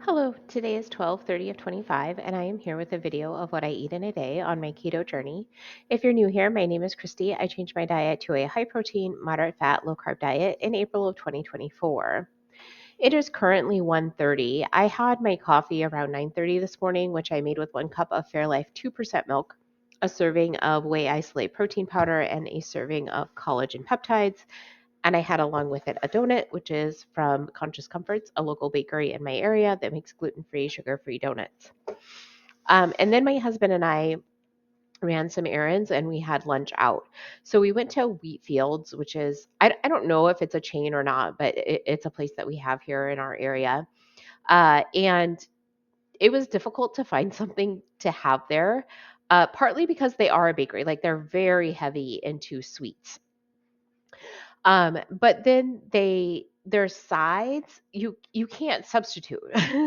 Hello, today is 12/30 of 25 and I am here with a video of what I eat in a day on my keto journey. If you're new here, my name is Christy. I changed my diet to a high protein, moderate fat, low carb diet in April of 2024. It is currently 1:30. I had my coffee around 9:30 this morning, which I made with 1 cup of Fairlife 2% milk, a serving of whey isolate protein powder, and a serving of collagen peptides. And I had along with it a donut, which is from Conscious Comforts, a local bakery in my area that makes gluten free, sugar free donuts. And then my husband and I ran some errands and we had lunch out. So we went to Wheat Fields, which is, I don't know if it's a chain or not, but it's a place that we have here in our area. And it was difficult to find something to have there, partly because they are a bakery, like they're very heavy into sweets. But then their sides, you can't substitute.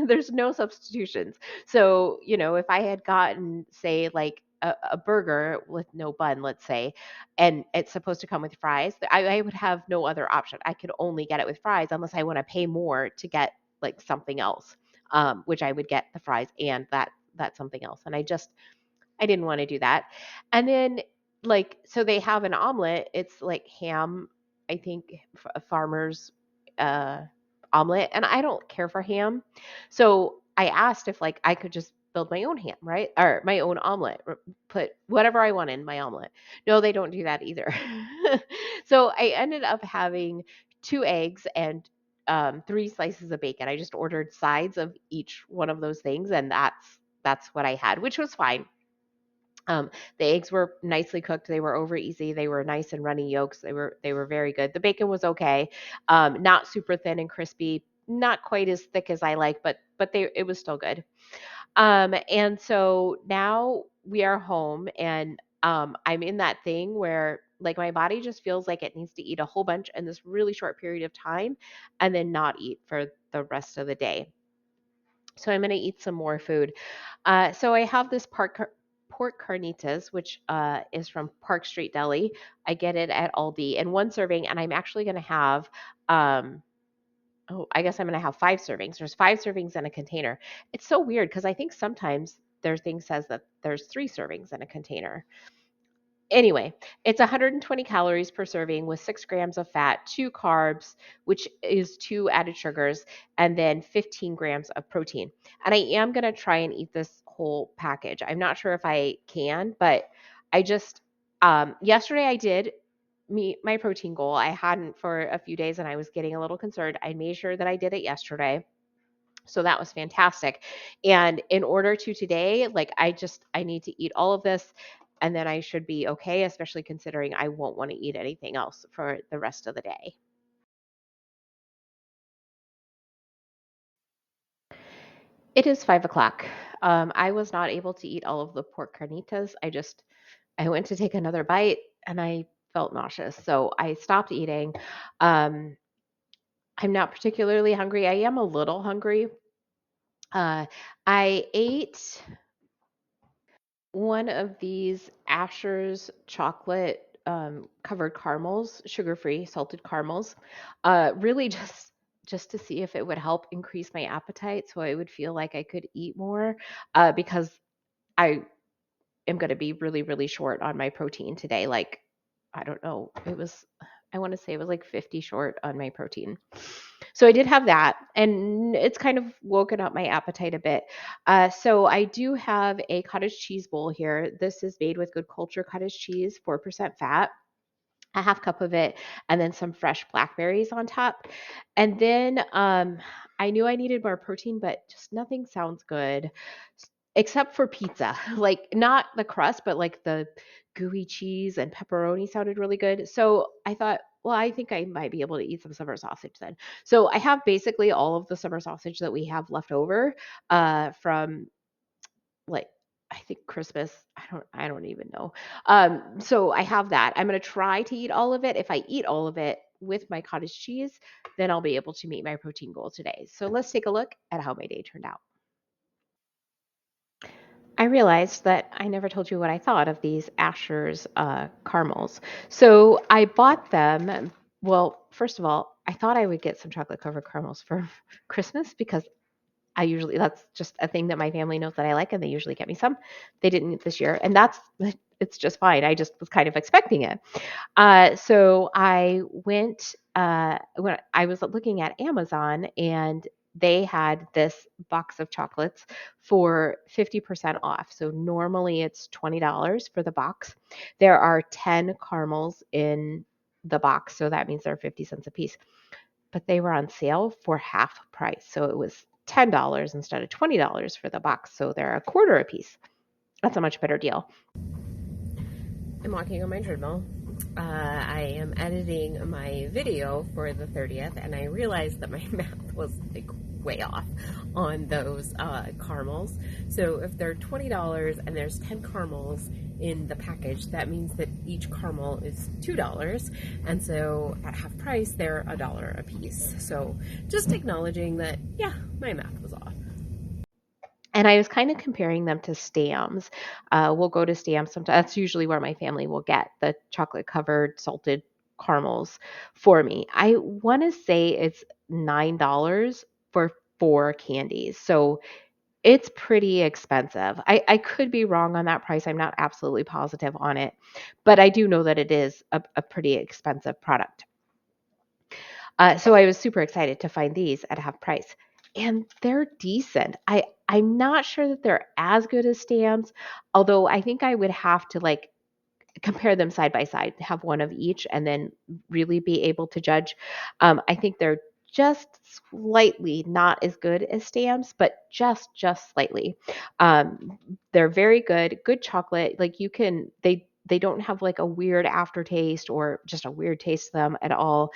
There's no substitutions. So, if I had gotten, say, like a burger with no bun, let's say, and it's supposed to come with fries, I would have no other option. I could only get it with fries unless I want to pay more to get like something else, which I would get the fries and that something else. And I didn't wanna do that. And then, like, so they have an omelet, it's like ham, I think, a farmer's, uh, omelet, and I don't care for ham. So, I asked if, like, I could just build my own ham, right? Or my own omelet, or put whatever I want in my omelet. No, they don't do that either. So, I ended up having 2 eggs and, 3 slices of bacon. I just ordered sides of each one of those things, and that's what I had, which was fine. The eggs were nicely cooked. They were over easy. They were nice and runny yolks. They were very good. The bacon was okay, not super thin and crispy, not quite as thick as I like, but it was still good. And so now we are home, and I'm in that thing where like my body just feels like it needs to eat a whole bunch in this really short period of time, and then not eat for the rest of the day. So I'm going to eat some more food. So I have this pork carnitas, which is from Park Street Deli. I get it at Aldi in one serving, and I'm actually going to have. Oh, I guess I'm going to have 5 servings. There's 5 servings in a container. It's so weird because I think sometimes their thing says that there's 3 servings in a container. Anyway, it's 120 calories per serving with 6 grams of fat, 2 carbs, which is 2 added sugars, and then 15 grams of protein. And I am going to try and eat this whole package. I'm not sure if I can, but I just, yesterday I did meet my protein goal. I hadn't for a few days and I was getting a little concerned. I made sure that I did it yesterday. So that was fantastic. And in order to today, like I need to eat all of this and then I should be okay, especially considering I won't want to eat anything else for the rest of the day. It is 5 o'clock. I was not able to eat all of the pork carnitas. I went to take another bite and I felt nauseous. So I stopped eating. Um, I'm not particularly hungry. I am a little hungry. Uh, I ate one of these Asher's chocolate covered caramels, sugar-free salted caramels, really just to see if it would help increase my appetite, so I would feel like I could eat more, because I am going to be really, really short on my protein today. Like, I don't know, I want to say it was like 50 short on my protein. So I did have that, and it's kind of woken up my appetite a bit. So I do have a cottage cheese bowl here. This is made with good culture cottage cheese, 4% fat, a half cup of it, and then some fresh blackberries on top. And then I knew I needed more protein, but just nothing sounds good except for pizza. Like not the crust, but like the gooey cheese and pepperoni sounded really good. So I thought, well, I think I might be able to eat some summer sausage then. So I have basically all of the summer sausage that we have left over from like I think Christmas. I don't even know. So I have that. I'm gonna try to eat all of it. If I eat all of it with my cottage cheese, then I'll be able to meet my protein goal today. So let's take a look at how my day turned out. I realized that I never told you what I thought of these Asher's caramels. So I bought them. Well, first of all, I thought I would get some chocolate covered caramels for Christmas because I usually that's just a thing that my family knows that I like, and they usually get me some. They didn't this year, and that's it's just fine. I just was kind of expecting it. So I went when I was looking at Amazon, and they had this box of chocolates for 50% off. So normally it's $20 for the box. There are 10 caramels in the box, so that means they're 50 cents a piece. But they were on sale for half price. So it was $10 instead of $20 for the box. So they're a quarter a piece. That's a much better deal. I'm walking on my treadmill. I am editing my video for the 30th, and I realized that my math was like way off on those caramels. So if they're $20 and there's 10 caramels in the package, that means that each caramel is $2. And so at half price, they're $1 a piece. So just acknowledging that, yeah, my math was off. And I was kind of comparing them to Stams. We'll go to Stams sometimes. That's usually where my family will get the chocolate covered salted caramels for me. I want to say it's $9 for four candies. So it's pretty expensive. I could be wrong on that price. I'm not absolutely positive on it, but I do know that it is a pretty expensive product. So I was super excited to find these at half price. And they're decent. I'm not sure that they're as good as Stamps, although I think I would have to like compare them side by side, have one of each, and then really be able to judge. I think they're just slightly not as good as Stamps, but just slightly. They're very good, good chocolate. Like you can they don't have like a weird aftertaste or just a weird taste to them at all.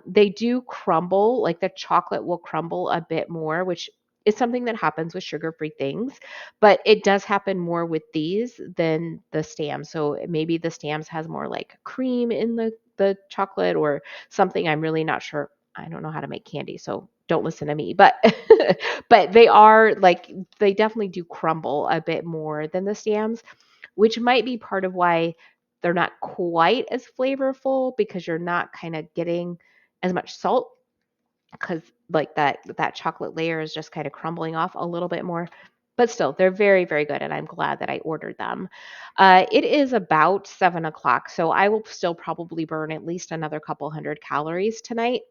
They do crumble, like the chocolate will crumble a bit more, which is something that happens with sugar-free things, but it does happen more with these than the Stams. So maybe the Stams has more like cream in the chocolate or something. I'm really not sure. I don't know how to make candy, so don't listen to me. But but they are like they definitely do crumble a bit more than the Stams, which might be part of why they're not quite as flavorful because you're not kind of getting as much salt because like that chocolate layer is just kind of crumbling off a little bit more. But still, they're very, very good, and I'm glad that I ordered them. It is about 7 o'clock, so I will still probably burn at least another couple hundred calories tonight.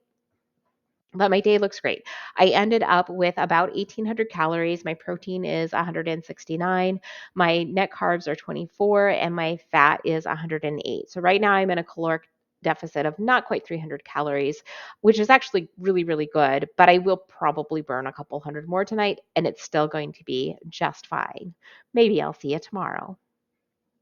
But my day looks great. I ended up with about 1,800 calories. My protein is 169. My net carbs are 24, and my fat is 108. So right now I'm in a caloric deficit of not quite 300 calories, which is actually really, really good. But I will probably burn a couple hundred more tonight, and it's still going to be just fine. Maybe I'll see you tomorrow.